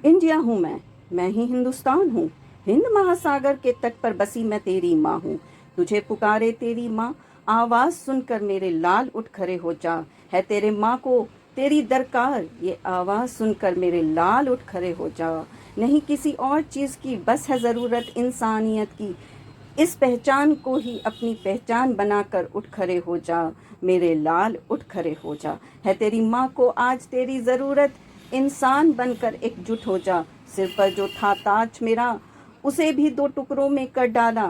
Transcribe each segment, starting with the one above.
India हूँ मैं ही हिंदुस्तान हूँ। हिंद महासागर के तट पर बसी मैं तेरी माँ हूँ। तुझे पुकारे तेरी माँ, आवाज सुनकर मेरे लाल उठ खड़े हो जा। है तेरे माँ को तेरी दरकार, ये आवाज सुनकर मेरे लाल उठ खड़े हो जा। नहीं किसी और चीज की, बस है जरूरत इंसानियत की। इस पहचान को ही अपनी पहचान बनाकर उठ खड़े हो जा। मेरे लाल उठ खड़े हो जा। है तेरी माँ को आज तेरी जरूरत, इंसान बनकर एकजुट हो जा। सिर पर जो था ताज मेरा, उसे भी दो टुकड़ों में कर डाला।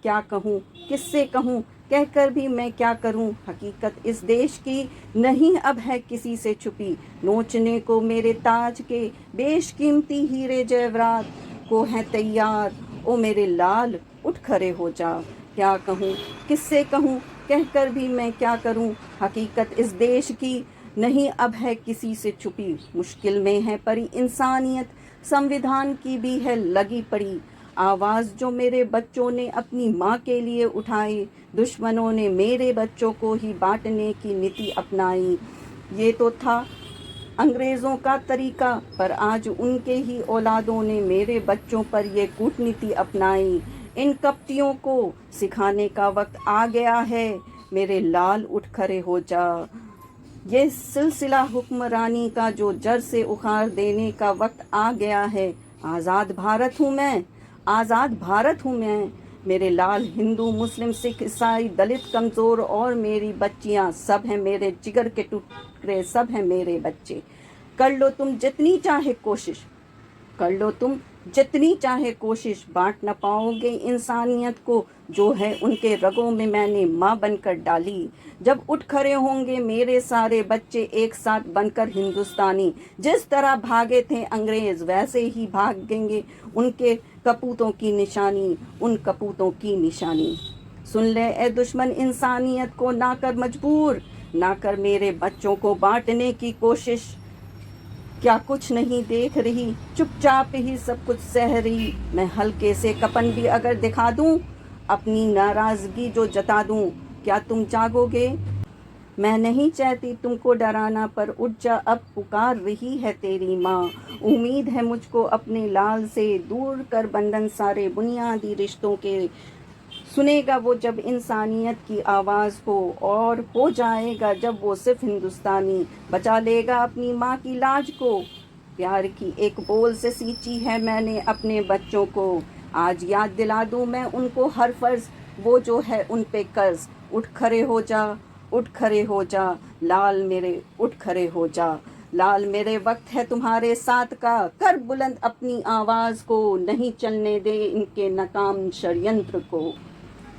क्या कहूँ, किससे कहूँ, कहकर भी मैं क्या करूँ। हकीकत इस देश की नहीं अब है किसी से छुपी। नोचने को मेरे ताज के बेशकीमती हीरे जवाहरात को हैं तैयार। ओ मेरे लाल उठ खड़े हो जा। क्या कहूँ, किससे कहूँ, कहकर भी मैं क्या करूँ। हकीकत इस देश की नहीं अब है किसी से छुपी। मुश्किल में है परी इंसानियत, संविधान की भी है लगी पड़ी। आवाज जो मेरे बच्चों ने अपनी माँ के लिए उठाई, दुश्मनों ने मेरे बच्चों को ही बांटने की नीति अपनाई। ये तो था अंग्रेजों का तरीका, पर आज उनके ही औलादों ने मेरे बच्चों पर ये कूटनीति अपनाई। इन कपटियों को सिखाने का वक्त आ गया है। मेरे लाल उठ खड़े हो जा। ये सिलसिला हुक्मरानी का जो जड़ से उखाड़ देने का वक्त आ गया है। आज़ाद भारत हूँ मैं, आज़ाद भारत हूँ मैं। मेरे लाल हिंदू मुस्लिम सिख ईसाई दलित कमज़ोर और मेरी बच्चियाँ सब हैं मेरे जिगर के टुकड़े, सब हैं मेरे बच्चे। कर लो तुम जितनी चाहे कोशिश, कर लो तुम जितनी चाहे कोशिश, बांट न पाओगे इंसानियत को जो है उनके रगों में मैंने माँ बनकर डाली। जब उठ खड़े होंगे मेरे सारे बच्चे एक साथ बनकर हिंदुस्तानी, जिस तरह भागे थे अंग्रेज वैसे ही भागेंगे उनके कपूतों की निशानी, उन कपूतों की निशानी। सुन ले ए दुश्मन इंसानियत को ना कर मजबूर, ना कर मेरे बच्चों को बांटने की कोशिश। क्या कुछ नहीं देख रही, चुपचाप ही सब कुछ सह रही। मैं हल्के से कपन भी अगर दिखा दूं, अपनी नाराजगी जो जता दूं, क्या तुम जागोगे। मैं नहीं चाहती तुमको डराना, पर उठ जा अब पुकार रही है तेरी माँ। उम्मीद है मुझको अपने लाल से, दूर कर बंधन सारे बुनियादी रिश्तों के। सुनेगा वो जब इंसानियत की आवाज़ को, और हो जाएगा जब वो सिर्फ हिंदुस्तानी। बचा लेगा अपनी माँ की लाज को। प्यार की एक बोल से सींची है मैंने अपने बच्चों को। आज याद दिला दूँ मैं उनको हर फर्ज, वो जो है उन पे कर्ज। उठ खड़े हो जा, उठ खड़े हो जा, लाल मेरे उठ खड़े हो जा। लाल मेरे वक्त है तुम्हारे साथ का, कर बुलंद अपनी आवाज़ को। नहीं चलने दे इनके नाकाम षड्यंत्र को।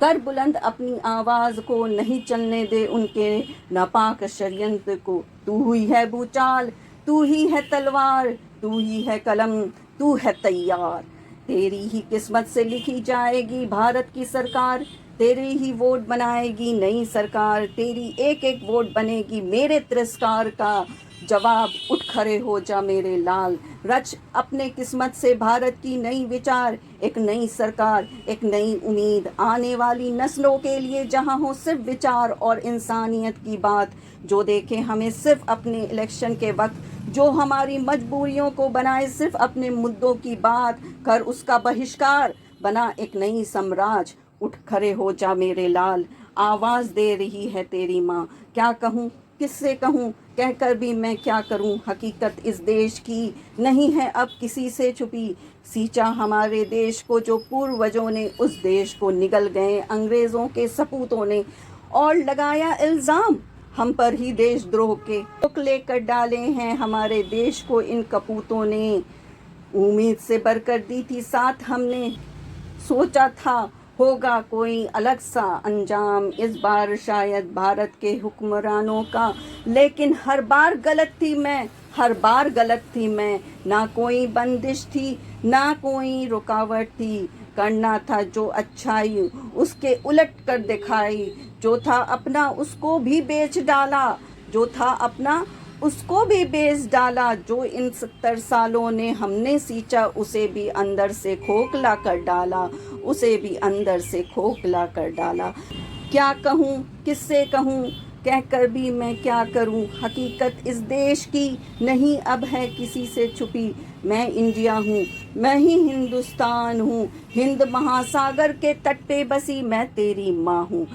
कर बुलंद अपनी आवाज को, नहीं चलने दे उनके नापाक षड्यंत्र को। तू ही है भूचाल, तू ही है तलवार, तू ही है कलम, तू है तैयार। तेरी ही किस्मत से लिखी जाएगी भारत की सरकार। तेरी ही वोट बनाएगी नई सरकार। तेरी एक एक वोट बनेगी मेरे तिरस्कार का जवाब। उठ खड़े हो जा मेरे लाल, रच अपने किस्मत से भारत की नई विचार। एक नई सरकार, एक नई उम्मीद आने वाली नस्लों के लिए, जहां हो सिर्फ विचार और इंसानियत की बात। जो देखे हमें सिर्फ अपने इलेक्शन के वक्त, जो हमारी मजबूरियों को बनाए सिर्फ अपने मुद्दों की बात। कर उसका बहिष्कार, बना एक नई साम्राज्य। उठ खड़े हो जा मेरे लाल, आवाज दे रही है तेरी माँ। क्या कहूँ, किससे कहूँ, कहकर भी मैं क्या करूँ। हकीकत इस देश की नहीं है अब किसी से छुपी। सींचा हमारे देश को जो पूर्वजों ने, उस देश को निगल गए अंग्रेजों के सपूतों ने, और लगाया इल्जाम हम पर ही देशद्रोह के। तुक लेकर डाले हैं हमारे देश को इन कपूतों ने। उम्मीद से बढ़कर दी थी साथ हमने, सोचा था होगा कोई अलग सा अंजाम इस बार शायद भारत के हुक्मरानों का। लेकिन हर बार गलत थी मैं, हर बार गलत थी मैं। ना कोई बंदिश थी, ना कोई रुकावट थी। करना था जो अच्छाई, उसके उलट कर दिखाई। जो था अपना उसको भी बेच डाला, जो था अपना उसको भी बेच डाला। जो इन 70 सालों ने हमने सींचा, उसे भी अंदर से खोखला कर डाला, उसे भी अंदर से खोखला कर डाला। क्या कहूँ, किससे कहूँ, कहकर भी मैं क्या करूँ। हकीकत इस देश की नहीं अब है किसी से छुपी। मैं इंडिया हूँ, मैं ही हिंदुस्तान हूँ। हिंद महासागर के तट पे बसी मैं तेरी माँ हूँ।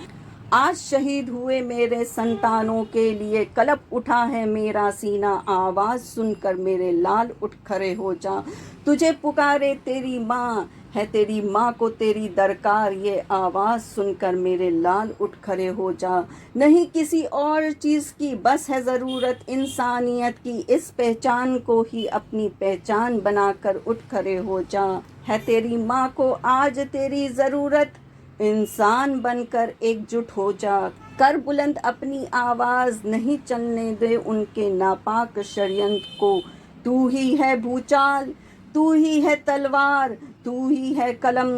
आज शहीद हुए मेरे संतानों के लिए कलप उठा है मेरा सीना। आवाज़ सुनकर मेरे लाल उठ खड़े हो जा। तुझे पुकारे तेरी माँ, है तेरी माँ को तेरी दरकार। ये आवाज़ सुनकर मेरे लाल उठ खड़े हो जा। नहीं किसी और चीज़ की बस है ज़रूरत इंसानियत की। इस पहचान को ही अपनी पहचान बनाकर उठ खड़े हो जा। है तेरी माँ को आज तेरी ज़रूरत, इंसान बनकर एकजुट हो जा। कर बुलंद अपनी आवाज़, नहीं चलने दे उनके नापाक षड्यंत्र को। तू ही है भूचाल, तू ही है तलवार, तू ही है कलम,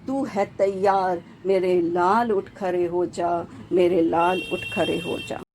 तू है तैयार। मेरे लाल उठ खड़े हो जा, मेरे लाल उठ खड़े हो जा।